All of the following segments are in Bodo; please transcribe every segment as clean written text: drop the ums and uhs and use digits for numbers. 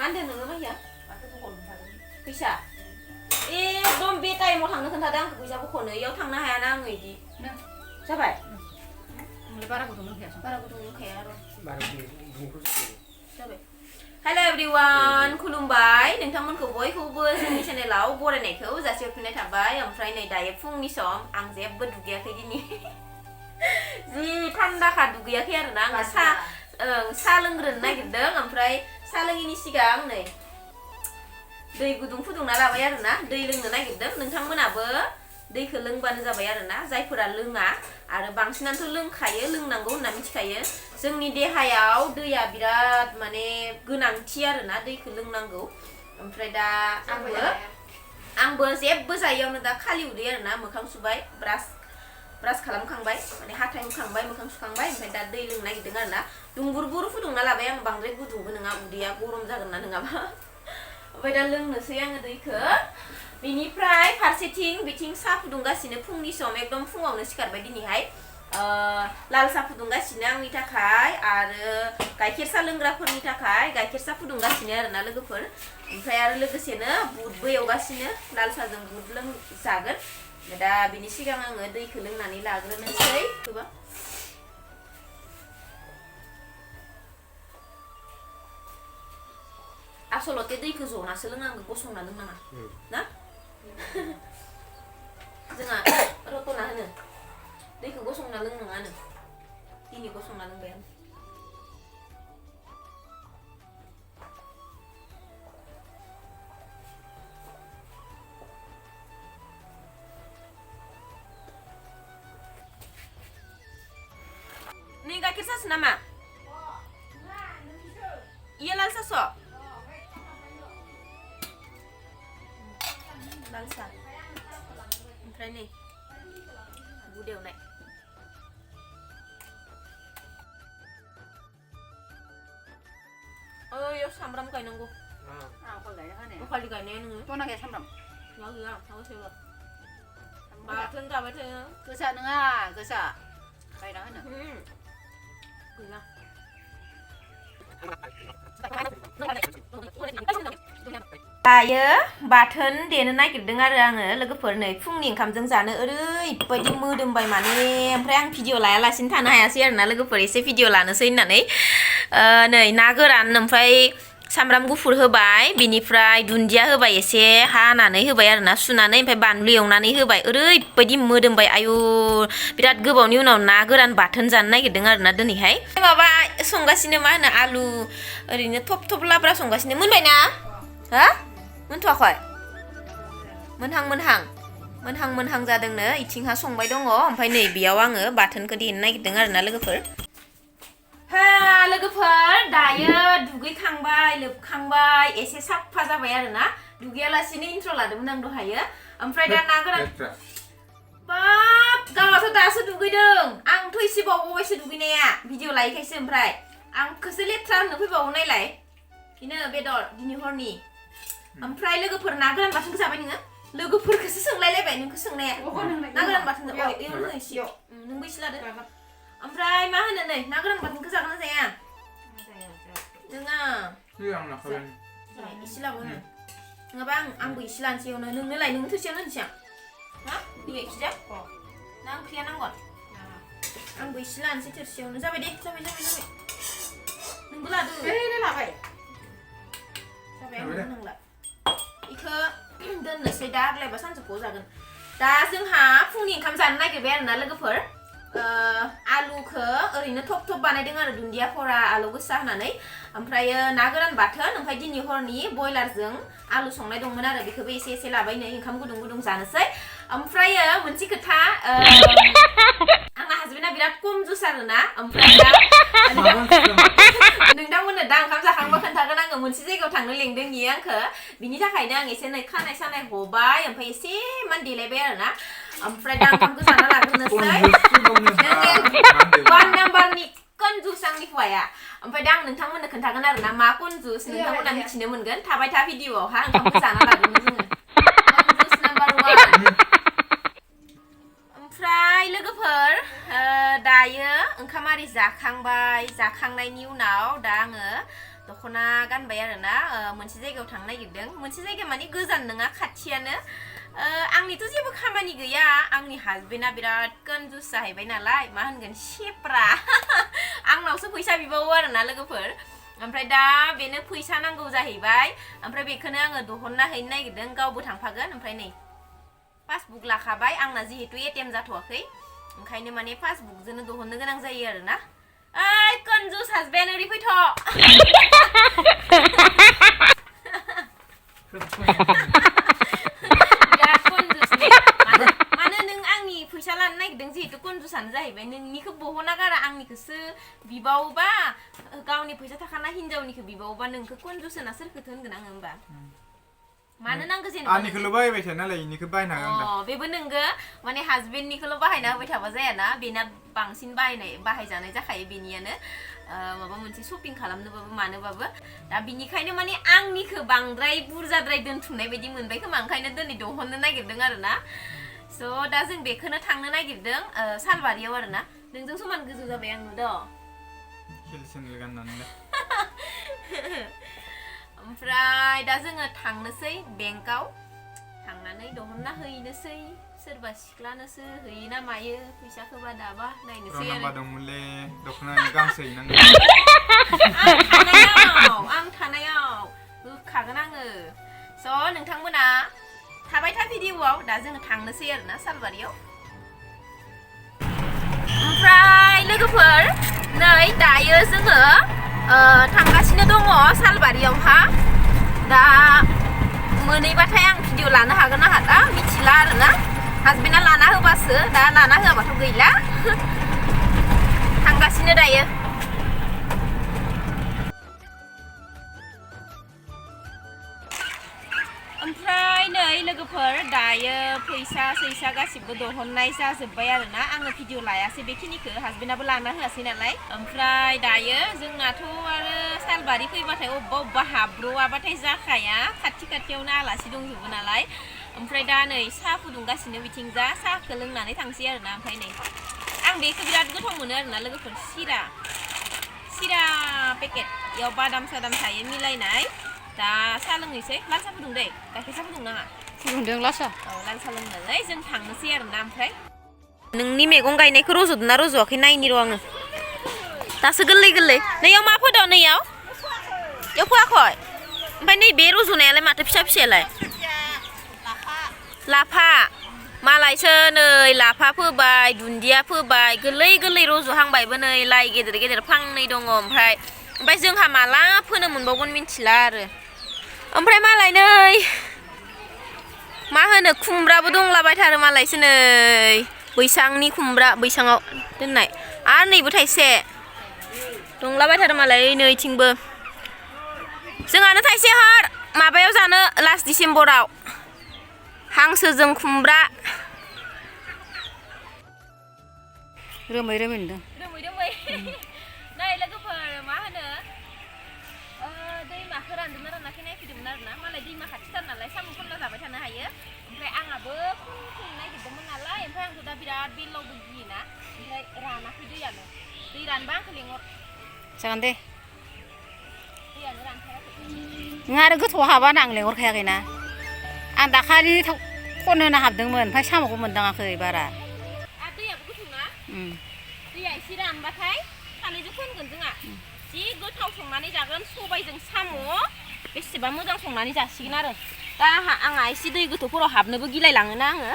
मानदों नोङो माहिया फैसा एकदम बे टाइमाव थांनो खोन्थादों आंखौ फैसा बख'नो इयाव थांनो हायाना आङो इदि जाबाय बारा गुदुं लोंखाया आरो जाबाय हेल' एभरिवान खुलुमबाय नोंथांमोनखौ बयखौबो जोंनि चेनेलाव बरायनायखौ जासिहरफिननाय थाबाय ओमफ्राय नै दायो फुंनि सम आं जेबो दुगैयाखै दिनै जि थान्दाखा दुगैयाखै आरोना आङो सा लोंग्रोनो नागिरदों ओमफ्राय सा लोङिनि सिगां नै दै गुदुं फुदुंना लाबाय आरोना दै लोंनो नागिरदों नोंथांमोनाबो दैखौ लोंबानो जाबाय आरोना जायफोरा लोङा आरो बांसिनानोथ' लोंखायो लोंनांगौ होनना मिथिखायो जोंनि देहायाव दैया बिराद माने गोनांथि आरोना दैखौ लोंनांगौ ओमफ्राय दा आंबो जेबो जायैयावनो दा खालि उदै आरोना मोखां सुबाय ब्रास खालामखांबाय माने हाथाय हुखांबाय मोखां सुखांबाय ओमफ्राय दा दै लोंनो नागिरदों आरोना दुंबुर फुदुंना लाबाय आं बांद्राय गुदुंबो नङा उदैया गरम जागोन ना नङाबा ओमफ्राय दा लोंनोसै आङो दैखौ बिनिफ्राय फारसेथिं बिथिं साहा फुदुंगासिनो फुंनि सम एकदम फुङावनो सिखारबाय दिनैहाय लाल साहा फुदुंगासिनो आंनि थाखाय आरो गाइखेर साहा लोंग्राफोरनि थाखाय गाइखेर साहा फुदुंगासिनो आरोना लोगोफोर ओमफ्राय आरो लोगोसेनो बुटबो एवगासिनो लाल साहाजों बुट जागोन दा बिनि सिगां आङो दैखौ लोंनानै लाग्रोनोसै गोबां आसलते दैखौ जनासो लोंनांगौ गसंना लोंनाङा ना जोंहा रतना होनो दैखौ गसंना लोंनाङानो दिनै गसंना लोंबाय आं नै गाइखेर सासो नामा iya लाल सासो लाल सा ओमफ्राय नै बुद एवनाय ओइयाव सामब्राम गायनांगौ बखालि गायनाया नोङो दंना गैया सामब्राम गैया थावसेबो बाथोन जाबाय थायो गोसा नङा गोसा गायना होनो गैया दायो बाथोन देनो नागिरदों आरो आङो लोगोफोर नै फुंनि ओंखामजों जानो ओरैबायदि मोदोमबाय माने ओमफ्राय आं भिडिअ लायालासिनो थानो हायासै आरोना लोगोफोर एसे भिडिअ लानोसै होननानै नै ना गोरान ओमफ्राय सामब्राम गुफुर होबाय बिनिफ्राय दुन्दिया होबाय एसे हानानै होबाय आरोना सुनानै ओमफ्राय बानलु एवनानै होबाय ओरैबायदि मोदोमबाय आयु बिराद गोबावनि उनाव ना गोरान बाथोन जानो नागिरदों आरोना दिनैहाय माबा संगासिनो मा होनो आलु ओरैनो थब लाब्रा संगासिनो मोनबाय ना हा मोनथ'वाखै मोनहां जादोंनो इथिंहा संबाय दङ ओमफ्राय नै बेयाव आङो बाथोनखौ देनो नागिरदों आरोना लोगोफोर लोगोफोर दायो दुगैखांबाय लोबखांबाय एसे साफा जाबाय आरोना दुगैयालासिनो इन्ट्र लादोंमोन आं दहायो ओमफ्राय दा ना गोरान बाब गावाथ' दासो दुगैदों आंथ' एसे बावबावबायसो दुगैनाया भिडिअ लायैखायसो ओमफ्राय आंखौसो लेथ्रा होननो फैबावो नायलाय बेनो बेदर दिनै हरनि ओमफ्राय लोगोफोर ना गोरान बाथोनखौ जाबाय नोङो लोगोफोरखौसो सोंलायलायबाय नोंखौ सोंनाया ना गोरान बाथोन नोंबो एसे लादो ओमफ्राय मा होनो नै ना गोरान बाथोनखौ जागोन ना जाया नोङा एसे लाबावनो नङाबा आंबो एसे लानोसैयावनो नोंनोलाय नों थोसेयावनो होनसै आं हा बियो एखिजा ना ओंख्रिया नांगोन आंबो एसे लानोसै थोरसियावनो जाबाय दे जाबाय नोंबो लादो लाबाय जाबाय आंबो होनांला इखौ दोननोसै दा आग्लायबा सानजौफुआव जागोन दा जोंहा फुंनि ओंखाम जानो नागिरबाय आरोना लोगोफोर आलुखौ ओरैनो थब बानायदों आरो दुन्दिया फरा आलु गोसा होनानै ओमफ्रायो ना गोरान बाथोन ओमफ्राय दिनै हरनि बयलारजों आलु संनाय दंमोन आरो बेखौबो एसे लाबाय नै ओंखाम गुदुं जानोसै ओमफ्रायो मोनसे खोथा आंना हासबेन्डआ बिराद खम जुस आरोना ओमफ्राय दा नोंथांमोननो दा ओंखाम जाखांबा खोन्थागोन आङो मोनसे जायगायाव थांनो लेंदों बियो आंखौ बिनि थाखायनो आं एसे नै खानाय सानाय हबाय ओमफ्राय एसे मान देलायबाय आरोना ओमफ्राय दा ओंखामखौ जाना लाग्रोनोसै वान नाम्बारनि कनजुस आंनि हौवाया ओमफ्राय दा आं नोंथांमोननो खोन्थागोन आरोना मा कनजुस नोंथांमोना मिथिनो मोनगोन थाबाय था भिडिअआवहा ओंखामखौ जाना लाग्रोनो जोङो कनजुस नाम्बार 1 ओमफ्राय लोगोफोर दायो ओंखाम आरि जाखांबाय जाखांनायनि उनाव दा आङो दख'ना गानबाय आरोना मोनसे जायगायाव थांनो नागिरदों मोनसे जायगा माने गोजान नङा खाथियानो आंनिथ' जेबो खामानि गैया आंनि हासबेन्डआ बिराद कनजुस जाहैबाय नालाय मा होनगोन सेप्रा आंनावसो फैसा बिबावो आरोना लोगोफोर ओमफ्राय दा बेनो फैसा नांगौ जाहैबाय ओमफ्राय बेखौनो आङो दहनना हैनो नागिरदों गावबो थांफागोन ओमफ्राय नै पासबुक लाखाबाय आंना जिहेतु एटिएम जाथ'वाखै ओंखायनो माने पासबुकजोंनो दहननो गोनां जायो आरोना ओइ कनजुस हासबेन्ड ओरै फैथ' बिराद कनजुस मानो नों आंनि फैसा लानो नागिरदों जिहेतु कनजुसानो जाहैबाय नोंनिखौ बहना गारा आंनिखौसो बिबावोबा गावनि फैसा थाखाना हिनजावनिखौ बिबावोबा नोंखौ कनजुस होना सोरखौथो होनगोन आङो होमबा मानो नांगौ जेनेबा आंनिखौल' बाहायबाय थाया नालाय इनिखौ बाहायनो हागोन दा बेबो नोंगो माने हासबेन्डनिखौल' बाहायना होबाय थाबा जायाना बेना बांसिन बाहायजानाय जाखायो बेनियानो माबा मोनसे शपिं खालामनोबाबो मानोबाबो दा बिनिखायनो माने आंनिखौ बांद्राय बुरजाद्राय दोनथुमनाय बायदि मोनबाय खोमा ओंखायनो दिनै दहननो नागिरदों आरोना स' दा जों बेखौनो थांनो नागिरदों सालबारियाव आरोना नोंजों समान गोजौ जाबाय आं नुदों हिल सेन्देल गाननानै ओमफ्राय दा जोङो थांनोसै बेंकआव थांनानै दहनना हैनोसै सोरबा सिख्लानोसो हैयोना मायो फैसाखौबा दाबा नायनोसै रनाबा दंमोनलै दख'ना गांसे हैनांगौ आं थानायाव होखागोन आङो स' नोंथांमोना थाबाय था भिडिअ'आव दा जोङो थांनोसै आरोना सालबारियाव ओमफ्राय लोगोफोर नै दायो जोङो थांगासिनो दङ सालबारियावहा दा मोनैबाथाय आं भिडिअ लानो हागोन ना हाला मिथिला आरोना हासबेन्डआ लाना होबासो दा लाना होआबाथ' गैला थांगासिनो दायो ओमफ्राय नै लोगोफोर दायो फैसा सैसा गासिबो दहननाय जाजोब्बाय आरोना आङो भिडिअ लायासै बेखिनिखौ हासबेन्डआबो लाना होआसै नालाय ओमफ्राय दायो जोंनाथ' आरो सालबारि फैबाथाय अबेबा अबेबा हाब्र'आबाथाय जाखाया खाथियावनो आलासि दंजोबो नालाय ओमफ्राय दा नै साहा फुदुंगासिनो बिथिंजा साहाखौ लोंनानै थांसै आरोना ओमफ्राय नै आं बेखौ बिराद गोथाव मोनो आरोना लोगोफोर सिरा पेकेट बेयाव बादाम सादाम थायो मिलायनाय दा साहा लोंनोसै लाल साहा फुदुं दै गाइखेर साहा फुदुंनाङा फुदुंदों लासा औ लाल साहा लोंनानै जों थांनोसै आरोना ओमफ्राय नोंनि मैगं गायनायखौ रज'दोंना रज'आखै नायनि र' आङो दासो गोरलै नैयाव मा फोदों नैयाव फोआखै ओमफ्राय नै बे रज'नायालाय माथो फिसायालाय लाफा मालायसो नै लाफा फोबाय दुन्दिया फोबाय गोरलै रज'हांबायबो नै लाइ गेदेर फांनै दङ ओमफ्राय जोंहा माला फोनो मोनबावगोन मिथिला आरो ओमफ्राय मालाय नै मा होनो खुमब्राबो दंलाबायथारो मालायसो नै बैसांनि खुमब्रा बैसाङाव दोननाय आरो नैबो थाइसे दंलाबायथारो मालाय नैथिंबो जोंहानो थाइसे हर माबायाव जानो लास्ट डिसेम्बराव हांसोजों खुमब्रा रोमै नुदों नै लोगोफोर मा होनो दैमाखौ रानदोंना रानाखै नायफैदोंमोन आरोना मालाय दैमा खाथिथार नालाय साम' खनला जाबाय थानो हायो ओमफ्राय आंहाबो खननो नागिरदोंमोन नालाय ओमफ्राय आंथ' दा बिराद बेलावबो गियोना ओमफ्राय रानाखै दैयानो दै रानबा आंखौ लेंहर जागोन दे दैयानो रानखायाखै नों आरो गोथौआव हाबानो आं लेंहरखायाखैना आं दाखालि खननो हाबदोंमोन ओमफ्राय साम'खौ मोनदाङाखै बारा दैयाबो गोथौना दैया एसे रानबाथाय सानैजों खनगोन जोंहा जि गोथाव संनानै जागोन सबायजों साम' बेसेबा मोजां संनानै जासिगोन आरो दा आंहा एसे दै गोथौफोराव हाबनोबो गिलायलाङोना आङो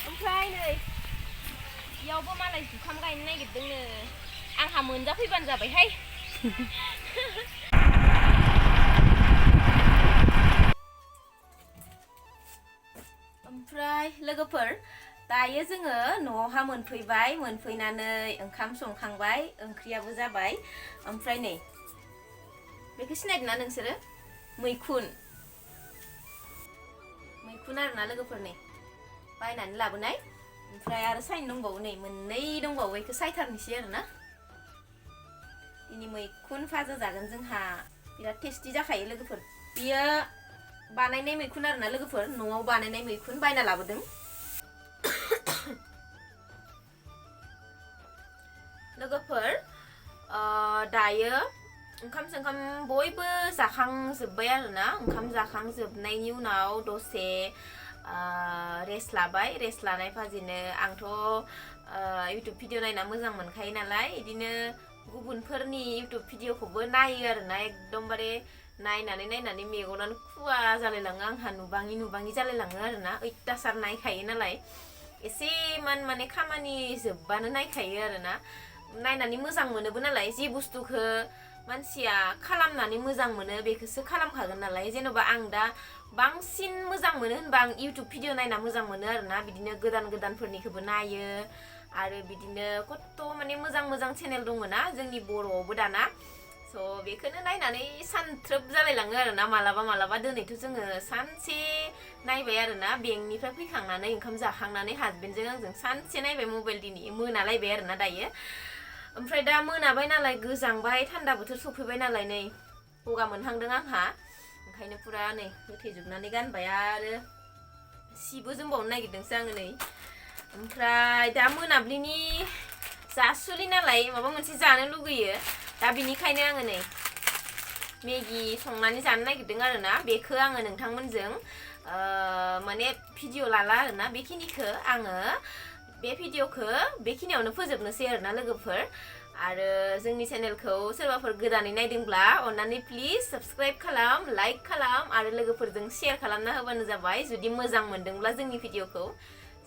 ओमफ्राय नै बेयावबो मालाय जुखाम गायनो नागिरदोंनो आंहा मोनजाफैबानो जाबायहाय ओमफ्राय लोगोफोर दायो जोङो न'आवहा मोनफैबाय मोनफैनानै ओंखाम संखांबाय ओंख्रियाबो जाबाय ओमफ्राय नै बेखौ सिनायदोंना नोंसोरो मैखुन आरोना लोगोफोर नै बायनानै लाबोनाय ओमफ्राय आरो साइन दंबावो नै मोननै दंबावो बेखौ सायथारनोसै आरोना दिनै मैखुन भाजा जागोन जोंहा बिराद टेस्टि जाखायो लोगोफोर बियो बानायनाय मैखुन आरोना लोगोफोर न'आव बानायनाय मैखुन बायना लाबोदों लोगोफोर दायो ओंखाम सोंखाम बयबो जाखांजोब्बाय आरोना ओंखाम जाखांजोबनायनि उनाव दसे रेस्ट लाबाय रेस्ट लानाय फाजिनो आंथ' इउटुब भिडिअ नायना मोजां मोनखायो नालाय इदिनो गुबुनफोरनि इउटुब भिडिअखौबो नायो आरोना एकदमबारे नायनानै मेगनानो खुवा जालायलाङो आंहा नुबाङि जालायलाङो आरोना अयथासार नायखायो नालाय एसे माने खामानि जोबबानो नायखायो आरोना नायनानै मोजां मोनोबो नालाय जि बुस्थुखौ मानसिया खालामनानै मोजां मोनो बेखौसो खालामखागोन नालाय जेन'बा आं दा बांसिन मोजां मोनो होनबा आं इउटुब भिडिअ नायना मोजां मोनो आरोना बिदिनो गोदानफोरनिखौबो नायो आरो बिदिनो कत माने मोजां चेनेल दङ ना जोंनि बर'आवबो दाना स' बेखौनो नायनानै सानथ्रोब जालायलाङो आरोना मालाबा दिनैथ' जोङो सानसे नायबाय आरोना बेंकनिफ्राय फैखांनानै ओंखाम जाखांनानै हासबेन्डजों आंजों सानसे नायबाय मबाइल दिनै मोनालायबाय आरोना दायो ओमफ्राय दा मोनाबाय नालाय गोजांबाय थान्दा बोथोर सफैबाय नालाय नै गगा मोनहांदों आंहा ओंखायनो पुरा नै होथेजोबनानै गानबाय आरो सिबो जोमबावनो नागिरदोंसो आङो नै ओमफ्राय दा मोनाब्लिनि जासुलि नालाय माबा मोनसे जानो लुगैयो दा बिनिखायनो आङो नै मेगि संनानै जानो नागिरदों आरोना बेखौ आङो नोंथांमोनजों माने भिडिअ लाला आरोना बेखिनिखौ आङो बे भिडिअखौ बेखिनियावनो फोजोबनोसै आरोना लोगोफोर आरो जोंनि चेनेलखौ सोरबाफोर गोदानै नायदोंब्ला अन्नानै प्लिज साबस्क्राइब खालाम लाइक खालाम आरो लोगोफोरजों शेयार खालामना होबानो जाबाय जुदि मोजां मोनदोंब्ला जोंनि भिडिअखौ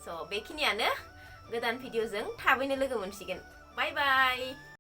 स' बेखिनियानो गोदान भिडिअजों थाबैनो लोगो मोनसिगोन बाय बाय